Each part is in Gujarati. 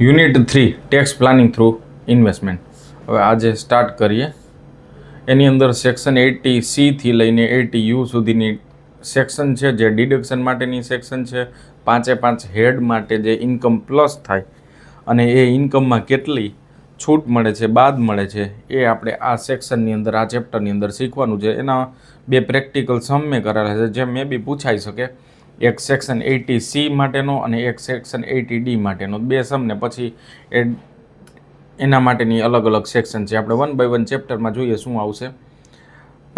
Unit 3 tax planning through investment. હવે આજે સ્ટાર્ટ કરીએ. એની અંદર સેક્શન 80C થી લઈને 80U સુધીની સેક્શન છે, જે ડિડક્શન માટેની સેક્શન છે. 5 હેડ માટે જે ઇન્કમ પ્લસ થાય અને એ ઇન્કમમાં કેટલી છૂટ મળે છે, બાદ મળે છે, એ આપણે આ સેક્શનની અંદર, આ ચેપ્ટરની અંદર શીખવાનું છે. એના 2 પ્રેક્ટિકલ સમ મેં કરેલા છે, જે મે બી પૂછાઈ શકે. એક સેક્શન 80C માટેનો અને એક સેક્શન 80D માટેનો, 2 સમ ને પછી એના માટેની અલગ અલગ સેક્શન છે. આપણે 1 બાય 1 ચેપ્ટરમાં જોઈએ શું આવશે.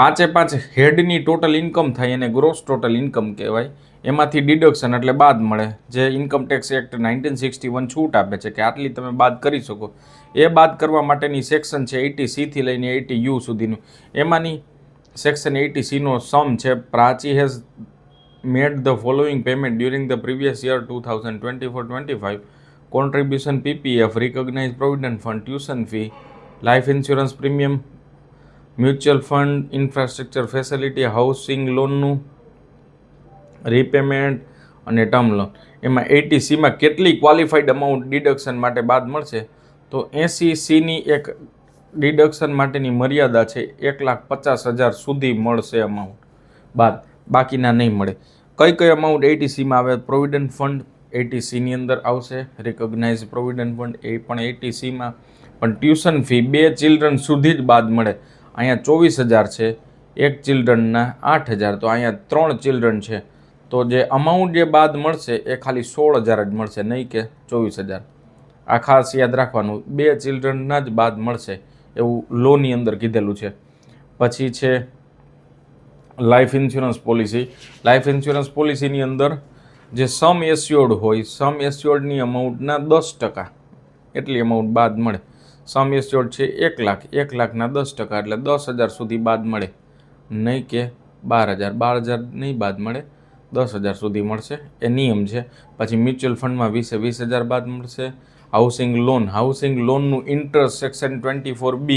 5 હેડની ટોટલ ઇન્કમ થાય એને ગ્રોસ ટોટલ ઇન્કમ કહેવાય. એમાંથી ડિડક્શન એટલે બાદ મળે, જે ઇન્કમ ટેક્સ એક્ટ 1961 છૂટ આપે છે કે આટલી તમે બાદ કરી શકો. એ બાદ કરવા માટેની સેક્શન છે 80C થી લઈને 80U સુધીનું. એમાંની સેક્શન 80C નો સમ છે, પ્રાચી has made the following payment during the previous year 2024-25: contribution, PPF, recognized provident fund, tuition fee, life insurance premium, mutual fund, infrastructure facility, housing લોનનું રીપેમેન્ટ અને ટર્મ લોન. એમાં 80Cમાં કેટલી ક્વોલિફાઈડ અમાઉન્ટ ડિડક્શન માટે બાદ મળશે? તો 80Cની એક ડિડક્શન માટેની મર્યાદા છે 1,50,000 સુધી મળશે અમાઉન્ટ બાદ, બાકીના નહીં મળે. કઈ અમાઉન્ટ 80Cમાં આવે? પ્રોવિડન્ટ ફંડ 80Cની અંદર આવશે, રિકોગ્નાઇઝ પ્રોવિડન્ટ ફંડ એ પણ 80Cમાં, પણ ટ્યુશન ફી 2 ચિલ્ડ્રન સુધી જ બાદ મળે. અહીંયા 24,000 છે, એક ચિલ્ડ્રનના 8,000, તો અહીંયા 3 ચિલ્ડ્રન છે, તો જે અમાઉન્ટ જે બાદ મળશે એ ખાલી 16,000 જ મળશે, નહીં કે 24,000. આ ખાસ યાદ રાખવાનું, 2 ચિલ્ડ્રનના જ બાદ મળશે એવું લોની અંદર કીધેલું છે. પછી છે life insurance policy. Life insurance પોલિસીની અંદર જે સમ એસ્યોર્ડ હોય, સમ એસ્યોર્ડની અમાઉન્ટના 10% એટલી અમાઉન્ટ બાદ મળે. સમ એસ્યોર્ડ છે 1 લાખ, 1 લાખના 10% એટલે 10,000 સુધી બાદ મળે, નહીં કે 12,000. 12,000 નહીં બાદ મળે, 10,000 સુધી મળશે, એ નિયમ છે. પછી મ્યુચ્યુઅલ ફંડમાં 20,000 બાદ મળશે. હાઉસિંગ લોન, હાઉસિંગ લોનનું ઇન્ટરેસ્ટ સેક્શન 24B,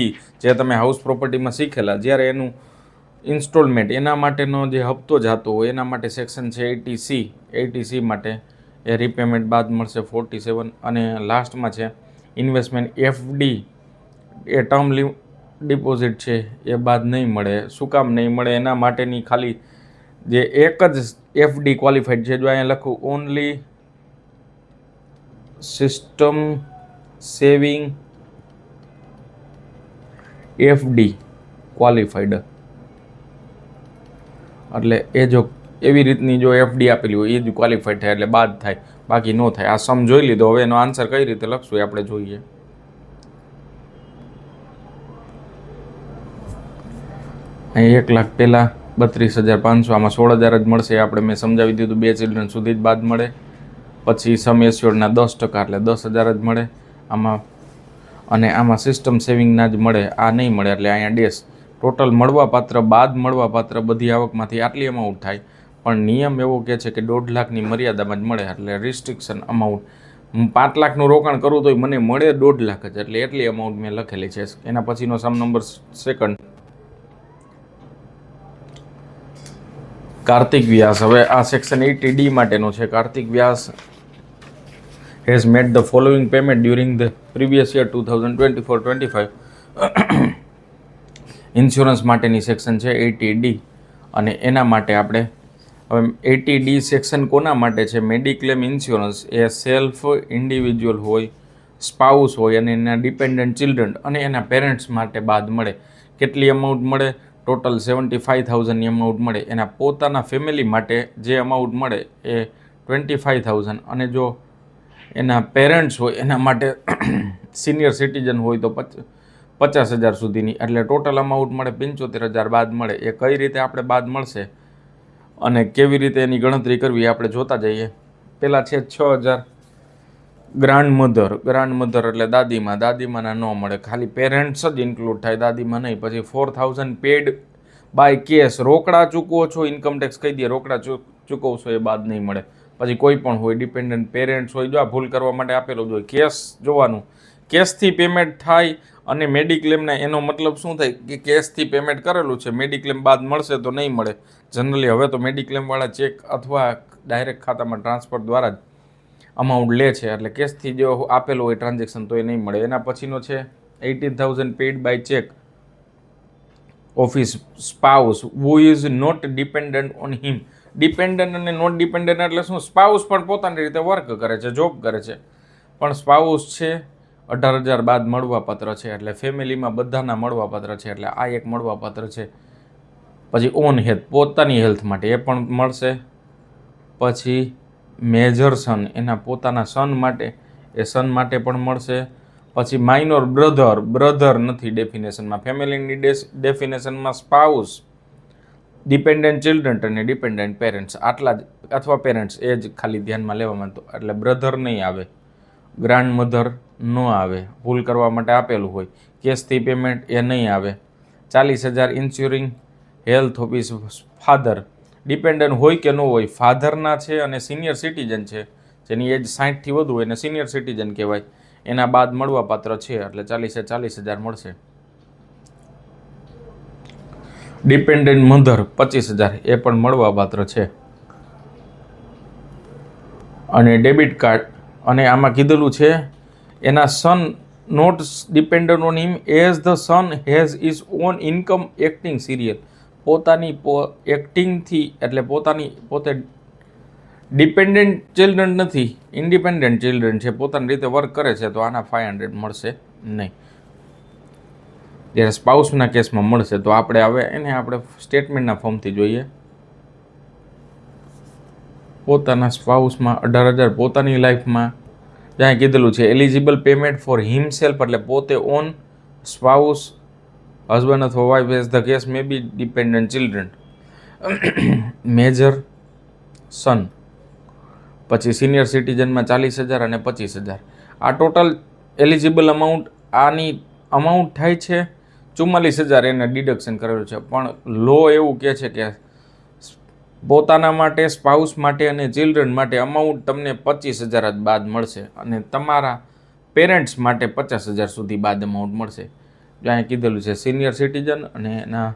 જે તમે હાઉસ પ્રોપર્ટીમાં શીખેલા, જ્યારે એનું ઇન્સ્ટોલમેન્ટ, એના માટેનો જે હપ્તો જતો હોય એના માટે સેક્શન છે 80C. 80C માટે એ રીપેમેન્ટ બાદ મળશે 47. અને લાસ્ટમાં છે ઇન્વેસ્ટમેન્ટ FD, એ ટર્મ ડિપોઝિટ છે, એ બાદ નહીં મળે. શું કામ નહીં મળે? એના માટેની ખાલી જે એક જ FD ક્વોલિફાઈડ છે. જો અહીંયા લખું only system saving FD qualified, એટલે એ જો એવી રીતની જો FD આપેલી હોય એ જ ક્વોલિફાઈડ થાય, એટલે બાદ થાય, બાકી ન થાય. આ સમ જોઈ લીધો. હવે એનો આન્સર કઈ રીતે લખશું એ આપણે જોઈએ. અહીં 1 લાખ પહેલાં 32,500, આમાં 16,000 જ મળશે. આપણે મેં સમજાવી દીધું, 2 ચિલ્ડ્રન સુધી જ બાદ મળે. પછી સમ એસ્યોર્ડના 10% એટલે 10,000 જ મળે આમાં, અને આમાં સિસ્ટમ સેવિંગના જ મળે, આ નહીં મળે, એટલે અહીંયા ડેશ. ટોટલ મળવાપાત્ર, બાદ મળવાપાત્ર બધી આવકમાંથી આટલી અમાઉન્ટ થાય, પણ નિયમ એવો કહે છે કે 1.5 લાખની મર્યાદામાં જ મળે, એટલે રિસ્ટ્રિક્શન અમાઉન્ટ. 5 લાખનું રોકાણ કરવું તો મને મળે 1.5 લાખ જ, એટલે એટલી અમાઉન્ટ મેં લખેલી છે. એના પછીનો સમ નંબર 2, કાર્તિક વ્યાસ. હવે આ સેક્શન 80D માટેનો છે. Kartik Vyas has made the following payment during the previous year 2024-25. Insurance માટેની સેક્શન છે 80D, અને એના માટે આપણે હવે 80D સેક્શન કોના માટે છે? મેડિક્લેમ ઇન્સ્યોરન્સ એ સેલ્ફ ઇન્ડિવિજ્યુઅલ હોય, સ્પાઉસ હોય અને એના ડિપેન્ડન્ટ ચિલ્ડ્રન અને એના પેરેન્ટ્સ માટે બાદ મળે. કેટલી અમાઉન્ટ મળે? ટોટલ 75,000ની અમાઉન્ટ મળે. એના પોતાના ફેમિલી માટે જે અમાઉન્ટ મળે એ 25,000, અને જો એના પેરેન્ટ્સ હોય એના માટે સિનિયર સિટીઝન હોય તો 50,000 સુધીની, એટલે ટોટલ અમાઉન્ટ મળે 75,000 બાદ મળે. એ કઈ રીતે આપણે બાદ મળશે અને કેવી રીતે એની ગણતરી કરવી આપણે જોતા જઈએ. પહેલાં છે 6,000 ગ્રાન્ડ મધર એટલે દાદીમાના ન મળે, ખાલી પેરેન્ટ્સ જ ઇન્ક્લુડ થાય, દાદીમાં નહીં. પછી 4,000 પેડ બાય કેશ, રોકડા ચૂકવો છો, ઇન્કમટેક્સ કહી દે, રોકડા ચૂકવશો એ બાદ નહીં મળે. પછી કોઈ પણ હોય, ડિપેન્ડન્ટ પેરેન્ટ્સ હોય, જો આ ભૂલ કરવા માટે આપેલું જ હોય. કેશ જોવાનું, કેશથી પેમેન્ટ થાય. અને મેડિક્લેમના એનો મતલબ શું થાય કે કેશથી પેમેન્ટ કરેલું છે, મેડિક્લેમ બાદ મળશે તો નહીં મળે. જનરલી હવે તો મેડિક્લેમવાળા ચેક અથવા ડાયરેક્ટ ખાતામાં ટ્રાન્સફર દ્વારા જ અમાઉન્ટ લે છે, એટલે કેશથી જો આપેલું હોય ટ્રાન્ઝેક્શન તો એ નહીં મળે. એના પછીનો છે 18,000 paid by check office spouse who is not dependent on him. Dependent અને નોટ ડિપેન્ડન્ટ એટલે શું? સ્પાઉસ પણ પોતાની રીતે વર્ક કરે છે, જોબ કરે છે, પણ સ્પાઉસ છે 18,000 બાદ મળવાપાત્ર છે, એટલે ફેમિલીમાં બધાના મળવાપાત્ર છે, એટલે આ એક મળવાપાત્ર છે. પછી ઓન હેલ્થ, પોતાની હેલ્થ માટે એ પણ મળશે. પછી મેજર સન, એના પોતાના સન માટે, એ સન માટે પણ મળશે. પછી માઇનોર બ્રધર, બ્રધર નથી ડેફિનેશનમાં, ફેમિલીની ડેફિનેશનમાં સ્પાઉસ, ડિપેન્ડન્ટ ચિલ્ડ્રન અને ડિપેન્ડન્ટ પેરેન્ટ્સ આટલા જ, અથવા પેરેન્ટ્સ એ જ ખાલી ધ્યાનમાં લેવામાં. તો એટલે બ્રધર નહીં આવે, ગ્રાન્ડ મધર ન આવે, ભૂલ કરવા માટે આપેલું હોય. કેશથી પેમેન્ટ એ નહીં આવે. 40,000 ઇન્સ્યોરિંગ હેલ્થ ઓફિસ ફાધર, ડિપેન્ડન્ટ હોય કે ન હોય, ફાધરના છે અને સિનિયર સિટીઝન છે, જેની એજ 60થી વધુ હોય એને સિનિયર સિટીઝન કહેવાય, એના બાદ મળવાપાત્ર છે, એટલે 40,000 મળશે. ડિપેન્ડન્ટ મધર 25,000 એ પણ મળવાપાત્ર છે. અને ડેબિટ કાર્ડ, અને આમાં કીધેલું છે એના son not dependent on him as the son has is on income acting serial, પોતાની એક્ટિંગથી, એટલે પોતે ડિપેન્ડન્ટ ચિલ્ડ્રન નથી, ઇન્ડિપેન્ડન્ટ ચિલ્ડ્રન છે, પોતાની રીતે વર્ક કરે છે, તો આના 500 મળશે નહીં. જ્યારે સ્પાઉસના કેસમાં મળશે. તો આપણે સ્ટેટમેન્ટના ફોર્મથી જોઈએ. પોતાના સ્પાઉસમાં 18,000, પોતાની લાઈફમાં જ્યાં કીધેલું છે એલિજિબલ પેમેન્ટ ફોર હિમસેલ્ફ, એટલે પોતે ઓન, સ્પાઉસ હસબન્ડ અથવા wife as the case may be dependent children, major son. પછી સિનિયર સિટીઝનમાં 40,000 અને 25,000. આ ટોટલ એલિજિબલ અમાઉન્ટ, આની અમાઉન્ટ થાય છે 44,000, એને ડિડક્શન કરેલું છે. પણ લો એવું કહે છે કે પોતાના માટે, સ્પાઉસ માટે અને ચિલ્ડ્રન માટે અમાઉન્ટ તમને 25,000 જ બાદ મળશે, અને તમારા પેરેન્ટ્સ માટે 50,000 સુધી બાદ અમાઉન્ટ મળશે. જ્યાં કીધેલું છે સિનિયર સિટીઝન અને એના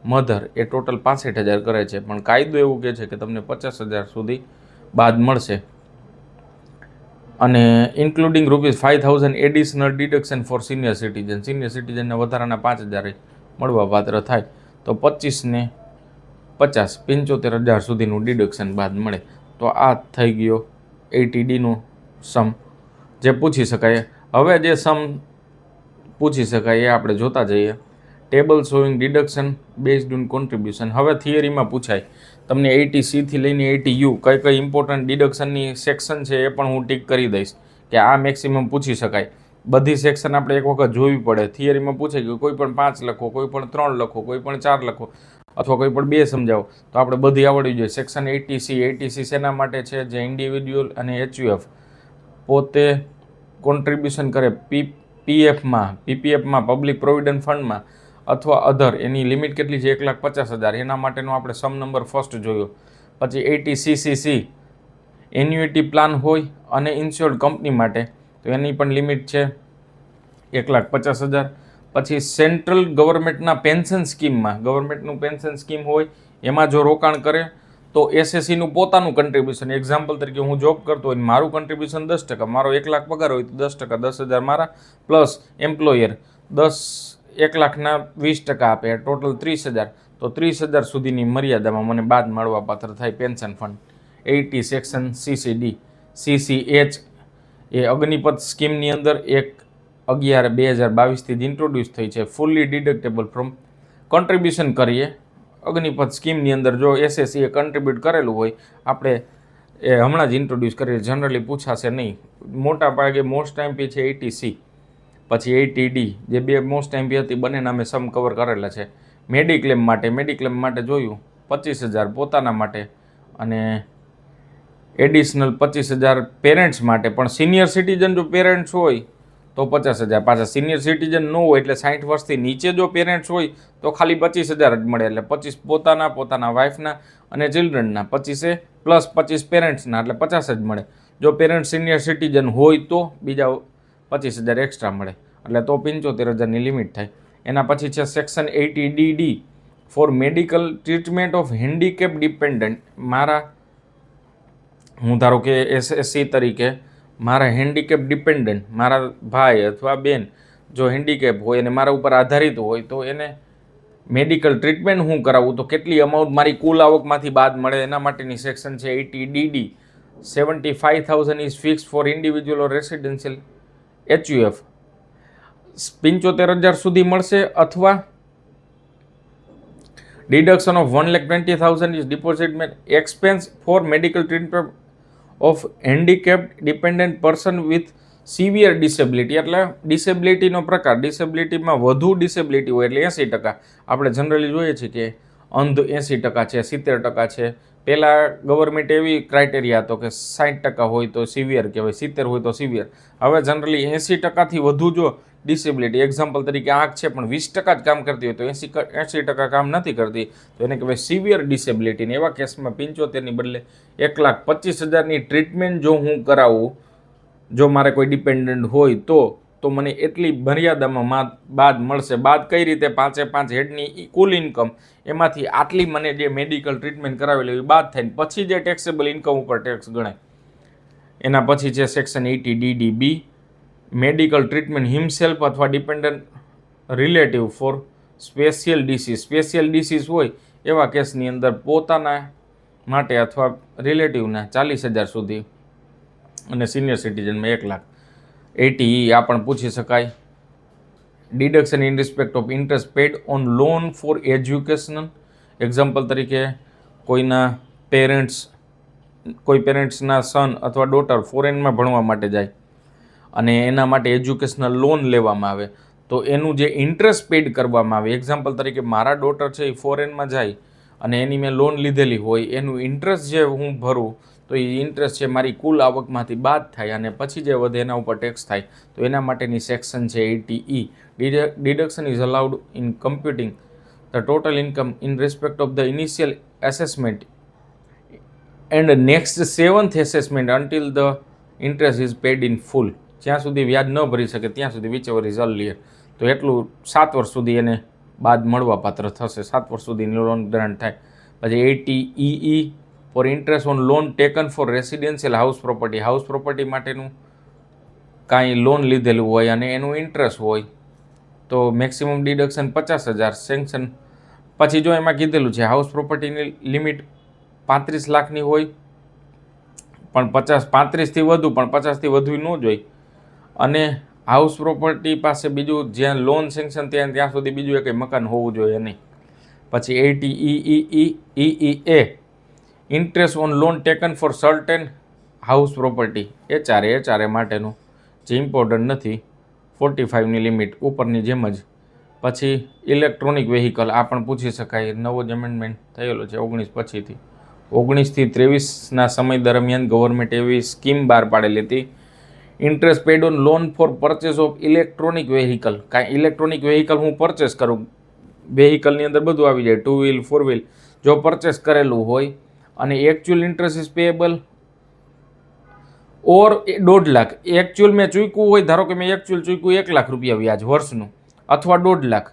મધર એ ટોટલ 65,000 કરે છે, પણ કાયદો એવું કહે છે કે તમને 50,000 સુધી બાદ મળશે. અને including ₹5,000 additional deduction for senior citizen, senior સિટીઝનને વધારાના 5,000 મળવાપાત્ર થાય, તો 25 ને 50 75,000 સુધીનું ડિડક્શન બાદ મળે. તો આ થઈ ગયો 80Dનો સમ જે પૂછી શકાય. હવે જે સમ પૂછી શકાય એ આપણે જોતા જઈએ. Table showing deduction based on contribution. હવે થિયરીમાં પૂછાય તમને 80C લઈને 80U કઈ ઇમ્પોર્ટન્ટ ડિડક્શનની સેક્શન છે એ પણ હું ટીક કરી દઈશ કે આ મેક્સિમમ પૂછી શકાય. બધી સેક્શન આપણે એક વખત જોવી પડે. થિયરીમાં પૂછે કે કોઈ પણ 5 લખો, કોઈ પણ 3 લખો, કોઈ પણ 4 લખો, અથવા કોઈ પણ 2 સમજાવો, તો આપણે બધી આવડવી જોઈએ. સેક્શન 80C શેના માટે છે? જે ઇન્ડિવિડ્યુઅલ અને HUF પોતે કોન્ટ્રીબ્યુશન કરે પીપીએફમાં, પબ્લિક પ્રોવિડન્ટ ફંડમાં અથવા અધર, એની લિમિટ કેટલી છે? 1,50,000. એના માટેનો આપણે સમ નંબર ફર્સ્ટ જોયો. પછી 80CCC એન્યુઇટી પ્લાન હોય અને ઇન્સ્યોર્ડ કંપની માટે, તો એની પણ લિમિટ છે 1,50,000. પછી સેન્ટ્રલ ગવર્મેન્ટના પેન્શન સ્કીમમાં, ગવર્મેન્ટનું પેન્શન સ્કીમ હોય એમાં જો રોકાણ કરે તો એસએસસીનું પોતાનું કન્ટ્રીબ્યુશન, એક્ઝામ્પલ તરીકે હું જોબ કરતો હોય મારું કન્ટ્રીબ્યુશન 10%, મારો 1 લાખ પગાર હોય તો 10%, 10,000 મારા, પ્લસ એમ્પ્લોયર 1,00,000ના 20% આપે, ટોટલ 30,000. તો 30,000 સુધીની મર્યાદામાં મને બાદ મળવાપાત્ર થાય pension fund. 80 section CCD. CCH એ અગ્નિપથ સ્કીમની અંદર 1/11/2022થી જ ઇન્ટ્રોડ્યુસ થઈ છે. ફૂલ્લી ડિડક્ટેબલ ફ્રોમ કોન્ટ્રીબ્યુશન કરીએ અગ્નિપથ સ્કીમની અંદર, જો એસએસસીએ કન્ટ્રીબ્યુટ કરેલું હોય, આપણે એ હમણાં જ ઇન્ટ્રોડ્યુસ કરીએ, જનરલી પૂછાશે નહીં. મોટા ભાગે મોસ્ટ એમપી છે 80C, પછી 80D, જે 2 મોસ્ટ એમપી હતી, બંને નામે સમ કવર કરેલા છે. મેડિક્લેમ માટે જોયું 25,000 પોતાના માટે અને એડિશનલ 25,000 પેરેન્ટ્સ માટે. પણ સિનિયર સિટીઝન જો પેરેન્ટ્સ હોય તો 50,000. પાછા સિનિયર સિટીઝન ન હોય એટલે 60 વર્ષથી નીચે જો પેરેન્ટ્સ હોય તો ખાલી 25,000 જ મળે. એટલે 25 પોતાના વાઇફના અને ચિલ્ડ્રનના, 25 પ્લસ 25 પેરેન્ટ્સના, એટલે 50 જ મળે. જો પેરેન્ટ્સ સિનિયર સિટીઝન હોય તો બીજા 25,000 એક્સ્ટ્રા મળે, એટલે તો 75,000ની લિમિટ થાય. એના પછી છે section 80DD four medical treatment of handicap dependent. મારા હું ધારો કે એસએસસી તરીકે મારા હેન્ડીકેપ ડિપેન્ડન્ટ મારા ભાઈ અથવા બેન જો હેન્ડીકેપ હોય અને મારા ઉપર આધારિત હોય તો એને મેડિકલ ટ્રીટમેન્ટ હું કરાવું તો કેટલી અમાઉન્ટ મારી કુલ આવકમાંથી બાદ મળે એના માટેની સેક્શન છે 80DD. 75,000 is fix for individual or residential HUF. 75,000 સુધી મળશે અથવા deduction of 1,20,000 is deposit expense for medical treatment of handicapped dependent person with severe disability. એટલે ડિસેબિલિટીનો પ્રકાર, ડિસેબિલિટીમાં વધુ ડિસેબિલિટી હોય એટલે 80%. આપણે જનરલી જોઈએ છીએ કે અંધ 80% છે, 70% છે. પહેલાં ગવર્મેન્ટ એવી ક્રાઇટેરિયા હતો કે 60% હોય તો સિવિયર કહેવાય, 70 હોય તો સિવિયર. હવે જનરલી 80%થી વધુ જો ડિસેબિલિટી, એક્ઝામ્પલ તરીકે આંખ છે પણ 20% જ કામ કરતી હોય તો 80% કામ નથી કરતી તો એને કહેવાય સિવિયર ડિસેબિલિટી. એવા કેસમાં 75ની બદલે 1,25,000ની ટ્રીટમેન્ટ જો હું કરાવું, જો મારે કોઈ ડિપેન્ડન્ટ હોય તો મને એટલી મર્યાદામાં બાદ મળશે. બાદ કઈ રીતે? 5 હેડની કુલ ઇન્કમ એમાંથી આટલી મને જે મેડિકલ ટ્રીટમેન્ટ કરાવેલી એ બાદ થાય પછી જે ટેક્સેબલ ઇન્કમ ઉપર ટેક્સ ગણાય. એના પછી છે section 80DD B. Medical treatment himself અથવા dependent relative for special disease. Special disease હોય એવા કેસની અંદર પોતાના માટે અથવા રિલેટિવના 40,000 સુધી અને સિનિયર સિટીઝનમાં 1,00,000. 80E આ પણ પૂછી શકાય. Deduction in respect of interest paid on loan for education. Example તરીકે કોઈ પેરેન્ટ્સના સન અથવા ડોટર ફોરેનમાં ભણવા માટે જાય અને એના માટે એજ્યુકેશનલ લોન લેવામાં આવે તો એનું જે ઇન્ટરેસ્ટ પેડ કરવામાં આવે, એક્ઝામ્પલ તરીકે મારા ડોટર છે એ ફોરેનમાં જાય અને એની મેં લોન લીધેલી હોય, એનું ઇન્ટરેસ્ટ જે હું ભરું તો એ ઇન્ટરેસ્ટ છે મારી કુલ આવકમાંથી બાદ થાય અને પછી જે વધે એના ઉપર ટેક્સ થાય. તો એના માટેની સેક્શન છે 80E. Deduction is allowed in computing the total income in respect of the initial assessment and next 7th assessment until the interest is paid in full. જ્યાં સુધી વ્યાજ ન ભરી શકે ત્યાં સુધી વિચેવર ઇઝ અર્લિયર. તો એટલું 7 વર્ષ સુધી એને બાદ મળવા પાત્ર થશે. 7 વર્ષ સુધીની લોન ગ્રાન્ટ થાય. પછી 80EE for interest on loan taken for residential house property. House property માટેનું કાંઈ લોન લીધેલું હોય અને એનું ઇન્ટરેસ્ટ હોય તો મેક્સિમમ ડિડક્શન 50,000 સેન્કશન. પછી જો એમાં કીધેલું છે હાઉસ પ્રોપર્ટીની લિમિટ 35 લાખની હોય પણ 35થી વધુ પણ 50થી વધુ ન જોઈ અને હાઉસ પ્રોપર્ટી પાસે બીજું જ્યાં લોન સેન્કશન ત્યાં સુધી બીજું એક મકાન હોવું જોઈએ નહીં. પછી 80EEA interest on loan taken for certain house property. HRA માટેનું જે ઇમ્પોર્ટન્ટ નથી, 45ની લિમિટ ઉપરની જેમ જ. પછી ઇલેક્ટ્રોનિક વ્હીકલ આ પણ પૂછી શકાય. નવો જ એમેન્ડમેન્ટ થયેલો છે 19 પછીથી. 19 થી 23ના સમય દરમિયાન ગવર્મેન્ટ એવી સ્કીમ બહાર પાડેલી હતી, interest paid on loan for purchase of electronic vehicle. કાંઈ ઇલેક્ટ્રોનિક વ્હીકલ હું પરચેસ કરું, વ્હીકલની અંદર બધું આવી જાય, 2 વ્હીલ 4 વ્હીલ જો પરચેસ કરેલું હોય અને actual interest is payable or 1.5 lakh. Actual મેં ચૂક્યું હોય, ધારો કે મેં એકચ્યુઅલ ચૂક્યું 1 લાખ રૂપિયા વ્યાજ વર્ષનું અથવા 1.5 લાખ,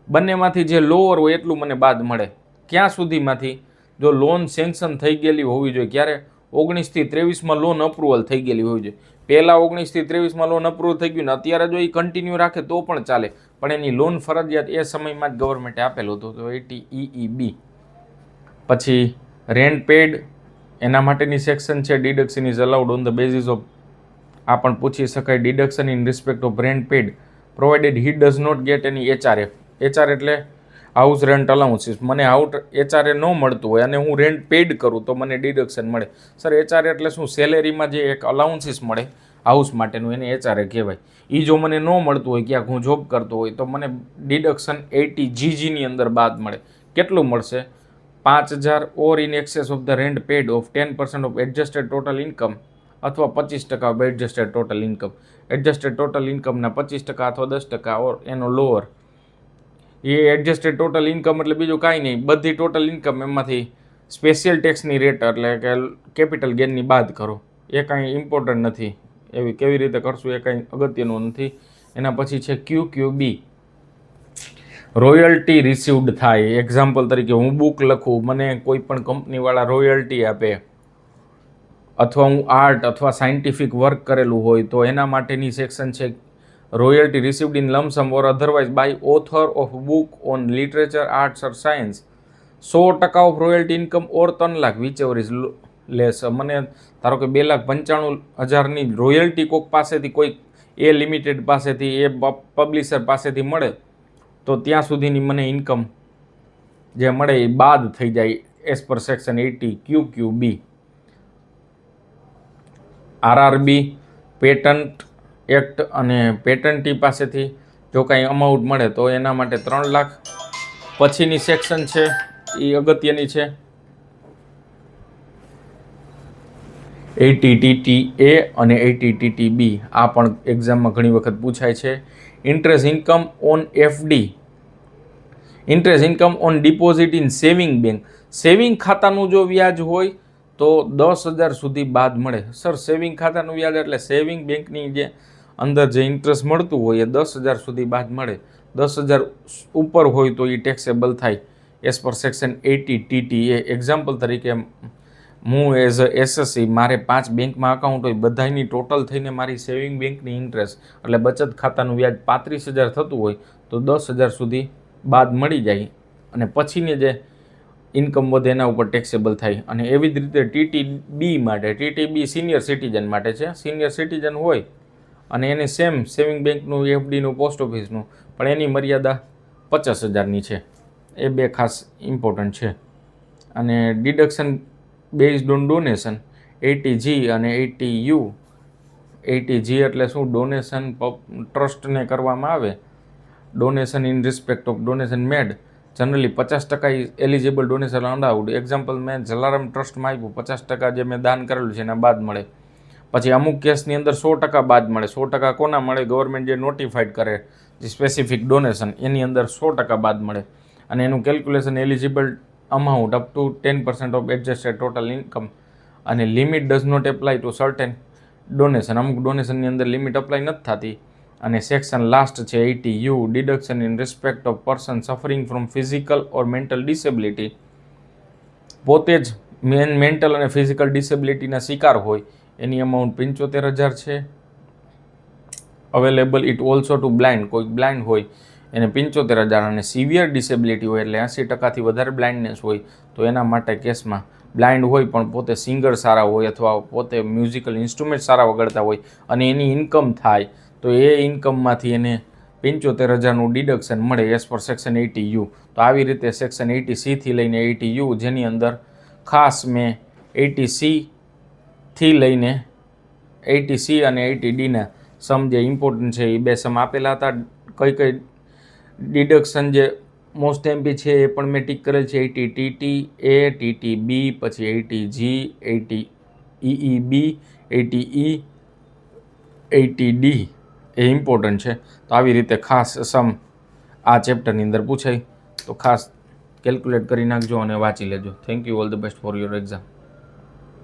બંનેમાંથી જે લોઅર હોય એટલું મને બાદ મળે. ક્યાં સુધીમાંથી? જો લોન સેન્કશન થઈ ગયેલી હોવી જોઈએ. ક્યારે? 19 થી 23માં લોન અપ્રુવલ થઈ ગયેલી હોવી જોઈએ. પહેલાં 19 થી 23માં લોન અપ્રુવલ થઈ ગયું ને અત્યારે જો એ કન્ટિન્યુ રાખે તો પણ ચાલે, પણ એની લોન ફરજિયાત એ સમયમાં જ ગવર્મેન્ટે આપેલું હતું. તો 80EEB. પછી રેન્ટ પેડ એના માટેની સેક્શન છે deduction is allowed on the basis of. આ પણ પૂછી શકાય. Deduction in respect of rent paid provided he does not get any HRF. એટલે હાઉસ રેન્ટ અલાઉન્સીસ. મને HRA ન મળતું હોય અને હું રેન્ટ પેડ કરું તો મને ડિડક્શન મળે. સર HRA એટલે શું? સેલેરીમાં જે એક અલાઉન્સીસ મળે હાઉસ માટેનું એને HRA કહેવાય. એ જો મને ન મળતું હોય, ક્યાંક હું જોબ કરતો હોય તો મને ડિડક્શન 80GGની અંદર બાદ મળે. કેટલું મળશે? 5,000 or in excess of the rent paid of 10% of adjusted total income અથવા 25% of adjusted total income. Adjusted total ઇન્કમના 25% અથવા 10% ઓર એનો લોઅર. એ એડજસ્ટેડ ટોટલ ઇન્કમ એટલે બીજું કાંઈ નહીં, બધી ટોટલ ઇન્કમ એમાંથી સ્પેશિયલ ટેક્સની રેટ એટલે કે કેપિટલ ગેનની બાદ કરો. એ કાંઈ ઇમ્પોર્ટન્ટ નથી, એવી કેવી રીતે કરશું એ કાંઈ અગત્યનું નથી. એના પછી છે QQB. રોયલ્ટી રિસીવડ થાય. એક્ઝામ્પલ તરીકે હું બુક લખું, મને કોઈ પણ કંપનીવાળા રોયલ્ટી આપે અથવા હું આર્ટ અથવા સાયન્ટિફિક વર્ક કરેલું હોય તો એના માટેની સેક્શન છે royalty received in lump sum or otherwise by author of book on literature arts or science 100% of royalty income or 3 lakh whichever is less. મને ધારો કે 2,95,000ની રોયલ્ટી કોક પાસેથી કોઈ એ લિમિટેડ પાસેથી એ પબ્લિશર પાસેથી મળે તો ત્યાં સુધીની મને ઇન્કમ જે મળે એ બાદ થઈ જાય as per section 80 QQB. RRB patent act અને પેટન્ટી પાસેથી જો કાંઈ અમાઉન્ટ મળે તો એના માટે 3 લાખ. પછીની સેક્શન છે એ અગત્યની છે 80TTA અને 80TTB. આ પણ એક્ઝામમાં ઘણી વખત પૂછાય છે. Interest income on FD, interest income on deposit in saving bank. Saving ખાતાનું જો વ્યાજ હોય તો 10,000 સુધી બાદ મળે. સર સેવિંગ ખાતાનું વ્યાજ એટલે સેવિંગ બેંકની જે અંદર જે ઇન્ટરેસ્ટ મળતું હોય એ 10,000 સુધી બાદ મળે. 10,000 ઉપર હોય તો એ ટેક્સેબલ થાય as per section 80TTA. Example તરીકે હું એઝ અ SSC મારે 5 બેંકમાં અકાઉન્ટ હોય, બધાની ટોટલ થઈને મારી સેવિંગ બેંકની ઇન્ટરેસ્ટ એટલે બચત ખાતાનું વ્યાજ 35,000 થતું હોય તો 10,000 સુધી બાદ મળી જાય અને પછીની જે ઇન્કમ વધે એના ઉપર ટેક્સેબલ થાય. અને એવી જ રીતે TTB માટે, TTB સિનિયર સિટીઝન માટે છે. સિનિયર સિટીઝન હોય અને એને સેમ સેવિંગ બેંકનું, FDનું, પોસ્ટ ઓફિસનું, પણ એની મર્યાદા 50,000ની છે. એ બે ખાસ ઇમ્પોર્ટન્ટ છે. અને deduction based on donation 80G અને 80U. 80G એટલે શું? ડોનેશન ટ્રસ્ટને કરવામાં આવે. Donation in respect of donation made generally 50% eligible donation allowed. Example મેં જલારામ ટ્રસ્ટમાં આપ્યું, 50% જે મેં દાન કરેલું છે એના બાદ મળે. પછી અમુક કેસની અંદર 100% બાદ મળે. 100% કોના મળે? ગવર્મેન્ટ જે નોટિફાઈડ કરે જે સ્પેસિફિક ડોનેશન એની અંદર 100% બાદ મળે. અને એનું calculation eligible amount up to 10% of adjusted total income. અને limit does not apply to certain donation. અમુક ડોનેશનની અંદર લિમિટ અપ્લાય નથી થતી. અને સેક્શન લાસ્ટ છે 80U, deduction in respect of person suffering from physical or mental disability. પોતે જ મેન્ટલ અને ફિઝિકલ ડિસેબિલિટીના શિકાર હોય એની અમાઉન્ટ 75,000 છે. Available it also two blind. કોઈ બ્લાઇન્ડ હોય એને 75,000. અને સિવિયર ડિસેબિલિટી હોય એટલે 80%થી વધારે બ્લાઇન્ડનેસ હોય તો એના માટે કેસમાં બ્લાઇન્ડ હોય પણ પોતે સિંગર સારા હોય અથવા પોતે મ્યુઝિકલ ઇન્સ્ટ્રુમેન્ટ સારા વગાડતા હોય અને એની ઇન્કમ થાય તો એ ઇન્કમમાંથી એને 75,000નું ડિડક્શન મળે એઝ પર સેક્શન 80U. તો આવી રીતે સેક્શન 80C થી લઈને 80U, જેની અંદર ખાસ મેં 80C થી લઈને 80C અને 80Dના સમ જે ઇમ્પોર્ટન્ટ છે એ બે સમ આપેલા હતા. કઈ કઈ ડિડક્શન જે મોસ્ટ એમપી છે એ પણ મેં ટીક કરેલ છે. 80TTA, TTB, પછી 80G, 80EEB, 80E, 80D એ ઇમ્પોર્ટન્ટ છે. તો આવી રીતે ખાસ સમ આ ચેપ્ટરની અંદર પૂછાય તો ખાસ કેલ્ક્યુલેટ કરી નાખજો અને વાંચી લેજો. Thank you. All the best for your exam.